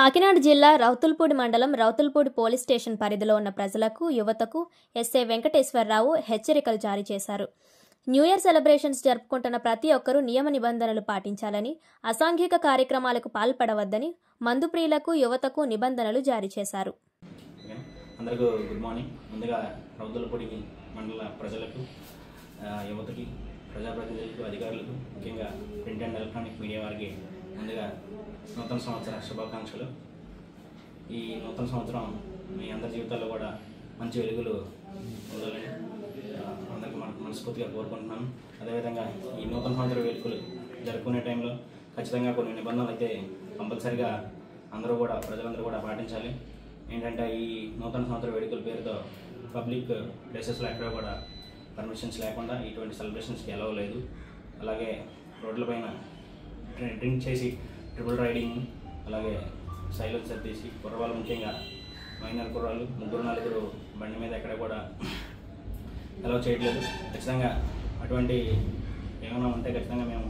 కాకినాడ జిల్లా రౌతుల్పూడి మండలం రౌతుల్పూడి police station పరిధిలో ఉన్న ప్రజలకు, యువతకు ఎస్ఐ వెంకటేశ్వరరావు హెచ్చరికలు జారీ చేశారు. న్యూ ఇయర్ సెలబ్రేషన్స్ జరుపుకుంటున్న ప్రతి ఒక్కరూ నియమ నిబంధనలు పాటించాలని, అసాంఘిక కార్యక్రమాలకు పాల్పడవద్దని మందు ప్రియులకు, యువతకు నిబంధనలు జారీ చేశారు. అందరికీ గుడ్ మార్నింగ్. ముందుగా రౌతుల్పూడి మండల ప్రజలకు, యువతకి, ప్రజాప్రతినిధులకు, అధికారులకు, ముఖ్యంగా ప్రింట్ అండ్ ఎలక్ట్రానిక్ మీడియా వారికి ముందుగా నూతన సంవత్సర శుభాకాంక్షలు. ఈ నూతన సంవత్సరం మీ అందరి జీవితాల్లో కూడా మంచి వెలుగులు ఉండాలని అందరికీ మనస్ఫూర్తిగా కోరుకుంటున్నాను. అదేవిధంగా ఈ నూతన సంవత్సర వేడుకలు జరుపుకునే టైంలో ఖచ్చితంగా కొన్ని నిబంధనలు అయితే కంపల్సరిగా ప్రజలందరూ కూడా పాటించాలి. ఏంటంటే ఈ నూతన సంవత్సర వేడుకల పేరుతో పబ్లిక్ ప్లేసెస్లో ఎక్కడ కూడా పర్మిషన్స్ లేకుండా ఇటువంటి సెలబ్రేషన్స్కి అలౌ లేదు. అలాగే రోడ్లపైన డ్రింక్ చేసి ట్రిపుల్ రైడింగ్, అలాగే సైలెన్సర్ తీసి కుర్రవాళ్ళు, ముఖ్యంగా మైనర్ కుర్రాళ్ళు 3-4 బండి మీద ఎక్కడ కూడా అలౌ చేయట్లేదు. ఖచ్చితంగా అటువంటి ఏమైనా ఉంటే ఖచ్చితంగా మేము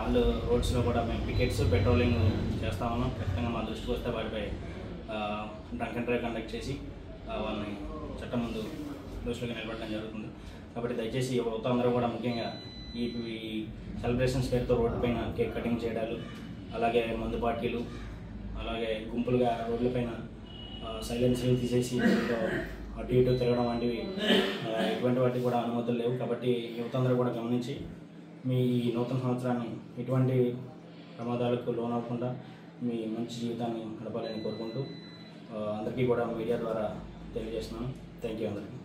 ఆల్ రోడ్స్లో కూడా మేము పికెట్స్, పెట్రోలింగ్ చేస్తా ఉన్నాం. ఖచ్చితంగా మా దృష్టికి వస్తే వాటిపై డ్రంక్ అండ్ డ్రైవ్ కండక్ట్ చేసి వాళ్ళని చట్టం ముందు దృష్టిలోకి నిలబడడం జరుగుతుంది. కాబట్టి దయచేసి యువత అందరూ కూడా ముఖ్యంగా ఈ సెలబ్రేషన్స్ పేరుతో రోడ్డు పైన కేక్ కటింగ్ చేయడాలు, అలాగే మందు పార్టీలు, అలాగే గుంపులుగా రోడ్లపైన సైలెన్స్లు తీసేసి అటు ఇటు తిరగడం వంటివి ఇటువంటి వాటికి కూడా అనుమతులు లేవు. కాబట్టి యువత అందరూ కూడా గమనించి మీ నూతన సంవత్సరాన్ని ఎటువంటి ప్రమాదాలకు లోనవ్వకుండా మీ మంచి జీవితాన్ని గడపాలని కోరుకుంటూ అందరికీ కూడా మీడియా ద్వారా తెలియజేస్తున్నాను. థ్యాంక్ యూ అందరికీ.